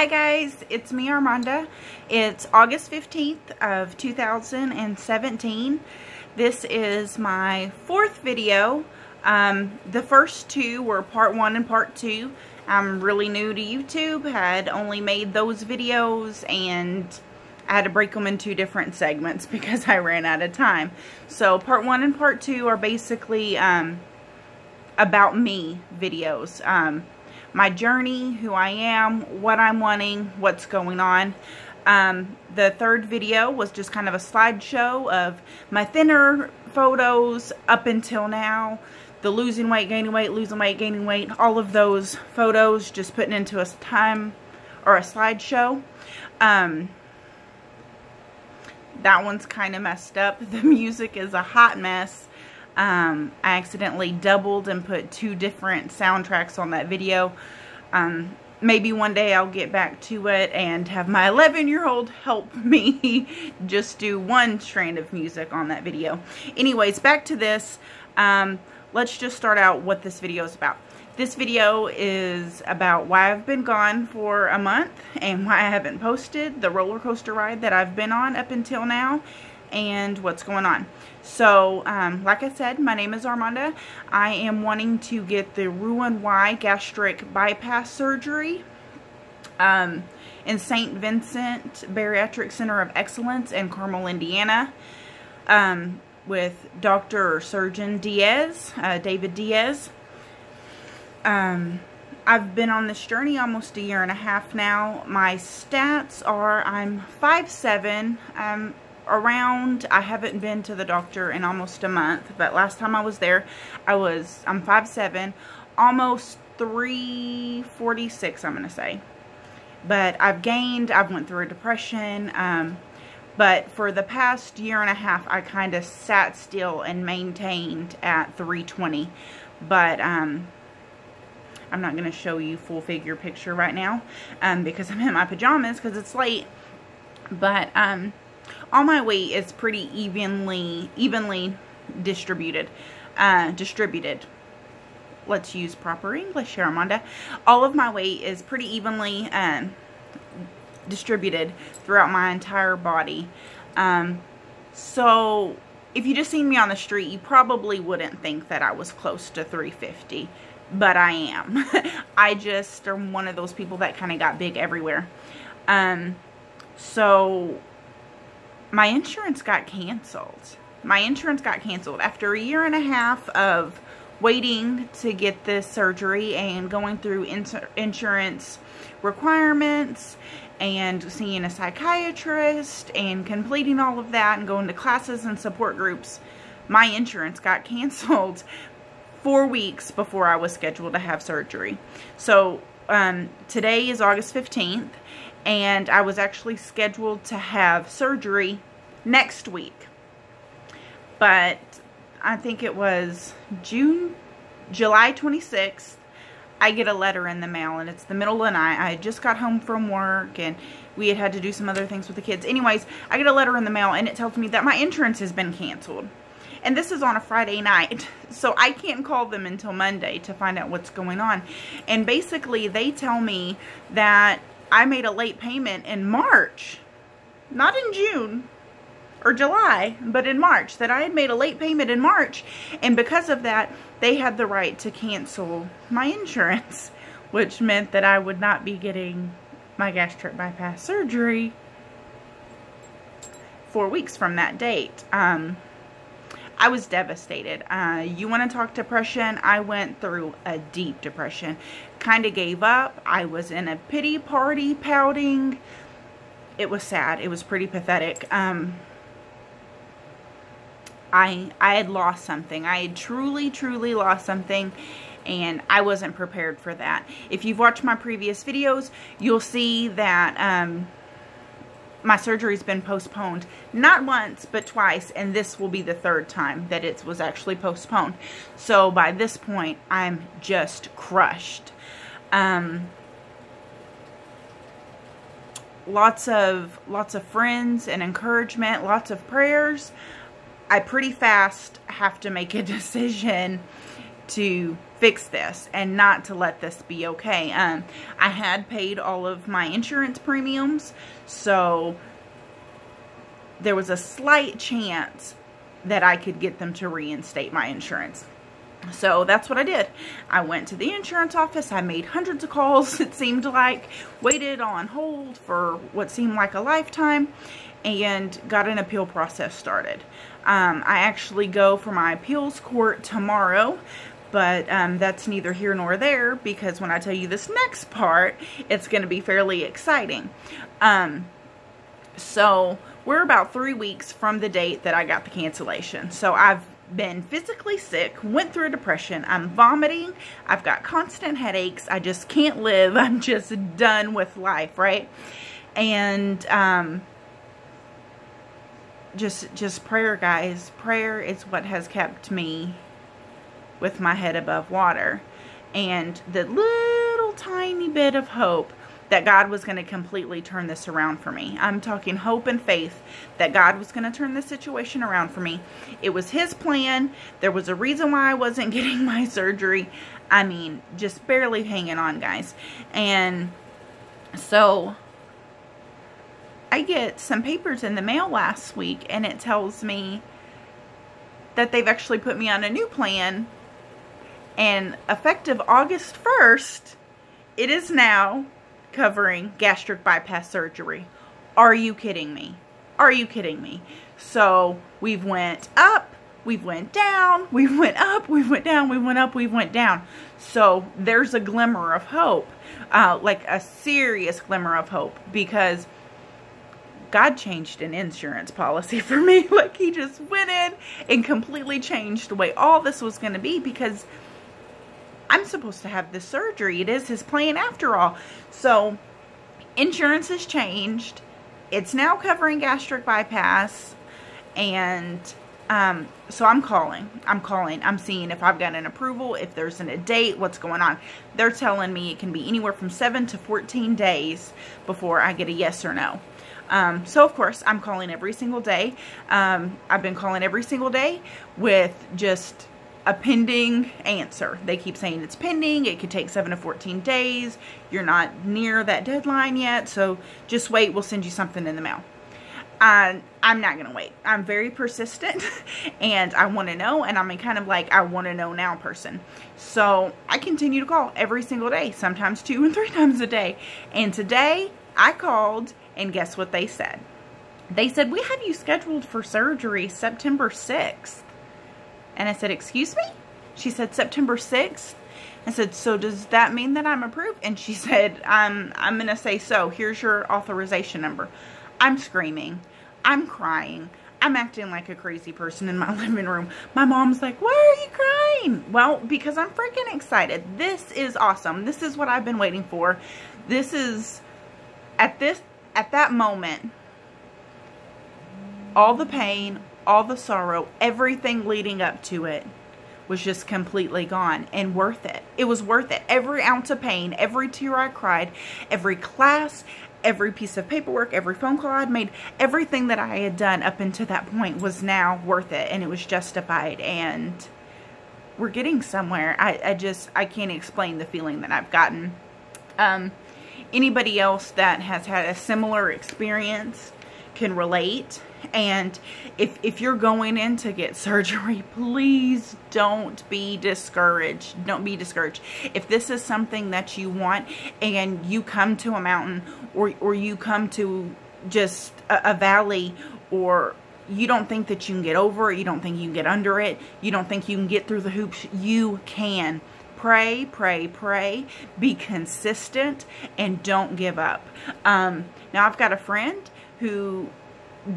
Hi guys, it's me Armanda. It's August 15th of 2017. This is my fourth video. The first two were part one and part two. I'm really new to YouTube, had only made those videos, and I had to break them into different segments because I ran out of time. So part one and part two are basically about me videos. My journey, who I am, what I'm wanting, what's going on. The third video was just kind of a slideshow of my thinner photos up until now. The losing weight, gaining weight, losing weight, gaining weight, all of those photos just putting into a time or a slideshow. That one's kind of messed up. The music is a hot mess. I accidentally doubled and put two different soundtracks on that video. Maybe one day I'll get back to it and have my 11-year-old help me just do one strand of music on that video. Anyways, back to this. Let's just start out what this video is about. This video is about why I've been gone for a month and why I haven't posted, the roller coaster ride that I've been on up until now, and what's going on. So, like I said, my name is Armanda. I am wanting to get the Roux-n-y Gastric bypass surgery in St. Vincent Bariatric Center of Excellence in Carmel, Indiana, with Dr. Surgeon Diaz, David Diaz. I've been on this journey almost a year and a half now. My stats are I'm 5'7". I haven't been to the doctor in almost a month, but last time I was there, I'm 5'7", almost 346, I'm going to say. But I've gained, I've went through a depression, but for the past year and a half, I kind of sat still and maintained at 320. But, I'm not going to show you full figure picture right now, because I'm in my pajamas because it's late. But, all my weight is pretty evenly distributed. Let's use proper English here, Armanda. All of my weight is pretty evenly distributed throughout my entire body. So if you just seen me on the street, you probably wouldn't think that I was close to 350, but I am. I just am one of those people that kind of got big everywhere. So my insurance got canceled. My insurance got canceled after a year and a half of waiting to get this surgery and going through insurance requirements and seeing a psychiatrist and completing all of that and going to classes and support groups. My insurance got canceled 4 weeks before I was scheduled to have surgery. So today is August 15th. And I was actually scheduled to have surgery next week. But I think it was July 26th, I get a letter in the mail, and it's the middle of the night. I just got home from work, and we had to do some other things with the kids. Anyways, I get a letter in the mail, and it tells me that my insurance has been canceled. And this is on a Friday night, so I can't call them until Monday to find out what's going on. And basically, they tell me that I made a late payment in March, not in June or July, but in March, that I had made a late payment in March, and because of that, they had the right to cancel my insurance, which meant that I would not be getting my gastric bypass surgery 4 weeks from that date. I was devastated. You want to talk depression? I went through a deep depression. Kind of gave up. I was in a pity party, pouting. It was sad. It was pretty pathetic. I had lost something. I had truly lost something, and I wasn't prepared for that. If you've watched my previous videos, you'll see that my surgery's been postponed, not once, but twice, and this will be the third time that it was actually postponed. So by this point, I'm just crushed. Lots of friends and encouragement, lots of prayers. I pretty fast have to make a decision to fix this and not to let this be okay. I had paid all of my insurance premiums, so there was a slight chance that I could get them to reinstate my insurance. So that's what I did. I went to the insurance office. I made hundreds of calls, it seemed like, waited on hold for what seemed like a lifetime, and got an appeal process started. I actually go for my appeals court tomorrow, but that's neither here nor there, because when I tell you this next part, it's going to be fairly exciting. So we're about 3 weeks from the date that I got the cancellation. So I've been physically sick, went through a depression, I'm vomiting, I've got constant headaches, I just can't live, I'm just done with life, right? And just prayer, guys. Prayer is what has kept me with my head above water, and the little tiny bit of hope that God was going to completely turn this around for me. I'm talking hope and faith that God was going to turn this situation around for me. It was His plan. There was a reason why I wasn't getting my surgery. I mean, just barely hanging on, guys. And so I get some papers in the mail last week, and it tells me that they've actually put me on a new plan, and effective August 1st, it is now covering gastric bypass surgery. Are you kidding me? Are you kidding me? So we've went up, we've went down, we went up, we went down, we went up, we went down. So there's a glimmer of hope, like a serious glimmer of hope, because God changed an insurance policy for me. Like, He just went in and completely changed the way all this was going to be, because I'm supposed to have this surgery. It is His plan after all. So insurance has changed. It's now covering gastric bypass. And so I'm calling. I'm seeing if I've got an approval, if there's a date, what's going on. They're telling me it can be anywhere from 7 to 14 days before I get a yes or no. So of course I'm calling every single day. I've been calling every single day with just a pending answer. They keep saying it's pending. It could take 7 to 14 days. You're not near that deadline yet, so just wait. We'll send you something in the mail. I'm not going to wait. I'm very persistent, and I want to know, and I'm kind of like, I want to know now person. So I continue to call every single day, sometimes 2 and 3 times a day. And today I called, and guess what they said? They said, we have you scheduled for surgery September 6th. And I said, excuse me? She said, September 6th? I said, so does that mean that I'm approved? And she said, I'm going to say so. Here's your authorization number. I'm screaming. I'm crying. I'm acting like a crazy person in my living room. My mom's like, why are you crying? Well, because I'm freaking excited. This is awesome. This is what I've been waiting for. This is, at that moment, all the pain, all the sorrow, everything leading up to it was just completely gone, and worth it. It was worth it. Every ounce of pain, every tear I cried, every class, every piece of paperwork, every phone call I'd made, everything that I had done up until that point was now worth it, and it was justified, and we're getting somewhere. I can't explain the feeling that I've gotten. Anybody else that has had a similar experience can relate. And if you're going in to get surgery, please don't be discouraged. Don't be discouraged. If this is something that you want, and you come to a mountain, or you come to just a valley, or you don't think that you can get over it, you don't think you can get under it, you don't think you can get through the hoops, you can. Pray, pray, pray. Be consistent, and don't give up. Now, I've got a friend who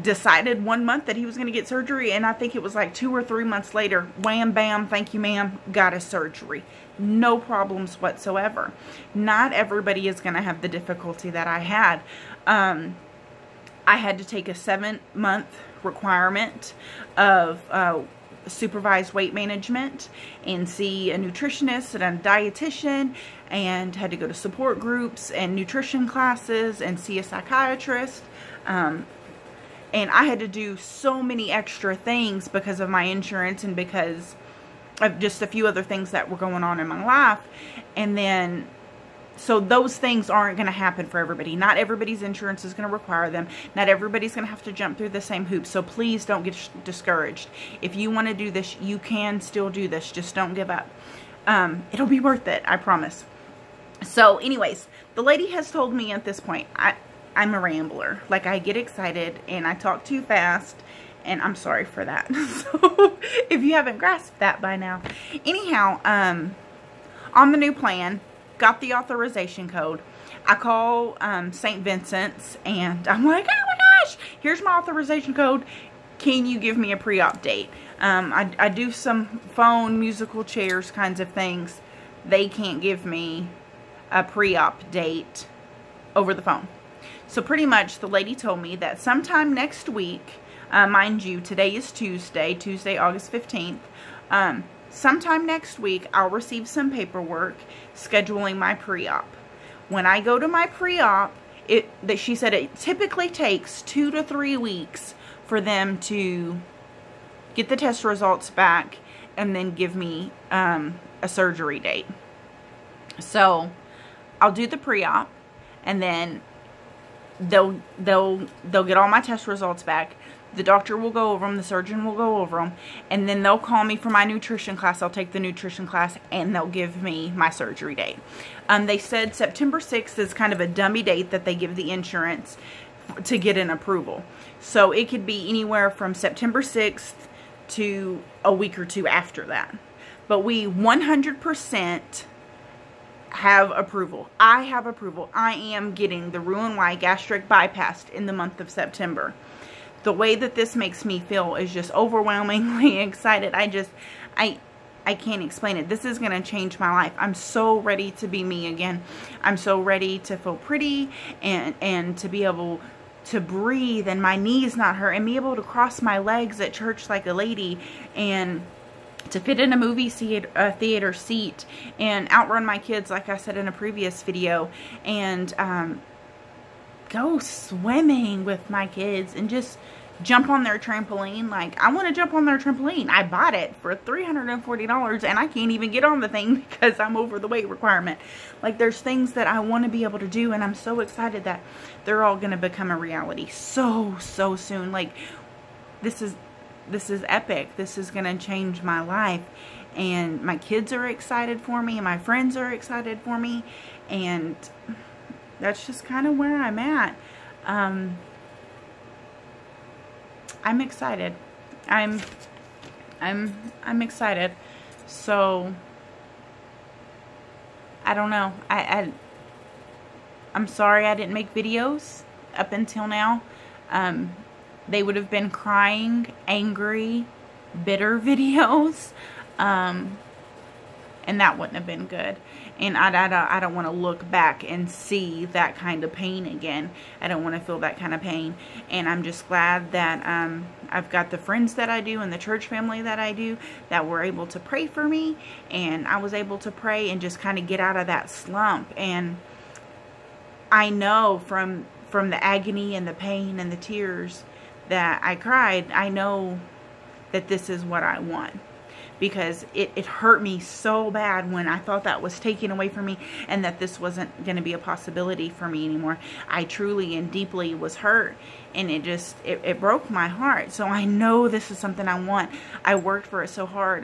decided 1 month that he was going to get surgery, and I think it was like 2 or 3 months later, wham bam, thank you ma'am, got a surgery. No problems whatsoever. Not everybody is going to have the difficulty that I had. I had to take a 7-month requirement of supervised weight management, and see a nutritionist and a dietitian, and had to go to support groups and nutrition classes and see a psychiatrist. And I had to do so many extra things because of my insurance, and because just a few other things that were going on in my life. And then, so those things aren't going to happen for everybody. Not everybody's insurance is going to require them. Not everybody's going to have to jump through the same hoops. So please don't get discouraged. If you want to do this, you can still do this. Just don't give up. It'll be worth it, I promise. So anyways, the lady has told me at this point, I'm a rambler. Like, I get excited and I talk too fast. And I'm sorry for that. So, if you haven't grasped that by now. Anyhow, on the new plan, got the authorization code. I call St. Vincent's and I'm like, oh my gosh, here's my authorization code. Can you give me a pre-op date? I do some phone musical chairs kinds of things. They can't give me a pre-op date over the phone. So pretty much the lady told me that sometime next week, mind you, today is Tuesday, August 15th. Sometime next week, I'll receive some paperwork scheduling my pre-op. When I go to my pre-op, she said it typically takes 2 to 3 weeks for them to get the test results back and then give me a surgery date. So I'll do the pre-op, and then they'll get all my test results back. The doctor will go over them, the surgeon will go over them, and then they'll call me for my nutrition class. I'll take the nutrition class, and they'll give me my surgery date. They said September 6th is kind of a dummy date that they give the insurance to get an approval. So it could be anywhere from September 6th to a week or two after that. But we 100% have approval. I have approval. I am getting the Roux-n-Y Gastric bypassed in the month of September. The way that this makes me feel is just overwhelmingly excited. I can't explain it. This is going to change my life. I'm so ready to be me again. I'm so ready to feel pretty and to be able to breathe and my knees not hurt and be able to cross my legs at church like a lady and to fit in a movie theater seat and outrun my kids like I said in a previous video, and go swimming with my kids and just jump on their trampoline. Like, I want to jump on their trampoline. I bought it for $340 and I can't even get on the thing because I'm over the weight requirement. Like, there's things that I want to be able to do, and I'm so excited that they're all going to become a reality so soon. Like, this is epic. This is going to change my life, and my kids are excited for me and my friends are excited for me, and that's just kind of where I'm at. I'm excited. I'm excited. So I don't know. I'm sorry I didn't make videos up until now. They would have been crying, angry, bitter videos. And that wouldn't have been good. And I don't want to look back and see that kind of pain again. I don't want to feel that kind of pain. And I'm just glad that I've got the friends that I do and the church family that I do that were able to pray for me. And I was able to pray and just kind of get out of that slump. And I know from the agony and the pain and the tears that I cried, I know that this is what I want. Because it hurt me so bad when I thought that was taken away from me and that this wasn't going to be a possibility for me anymore. I truly and deeply was hurt, and it broke my heart. So I know this is something I want. I worked for it so hard.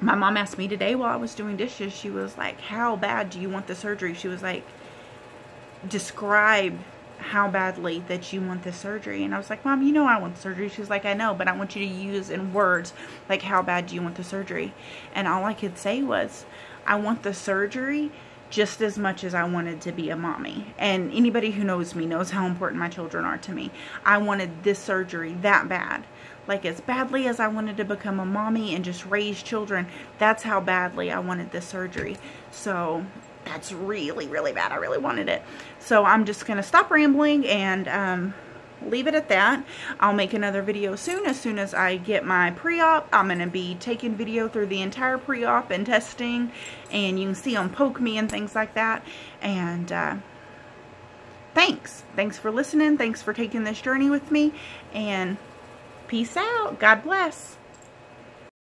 My mom asked me today while I was doing dishes, she was like, how bad do you want the surgery? She was like, describe how badly that you want this surgery. And I was like, Mom, you know I want the surgery. She's like, I know, but I want you to use in words like, how bad do you want the surgery? And all I could say was, I want the surgery just as much as I wanted to be a mommy. And anybody who knows me knows how important my children are to me. I wanted this surgery that bad. Like, as badly as I wanted to become a mommy and just raise children, that's how badly I wanted this surgery. So that's really, really bad. I really wanted it. So I'm just going to stop rambling and leave it at that. I'll make another video soon. As soon as I get my pre-op, I'm going to be taking video through the entire pre-op and testing. And you can see them poke me and things like that. And thanks. Thanks for listening. Thanks for taking this journey with me. And peace out. God bless.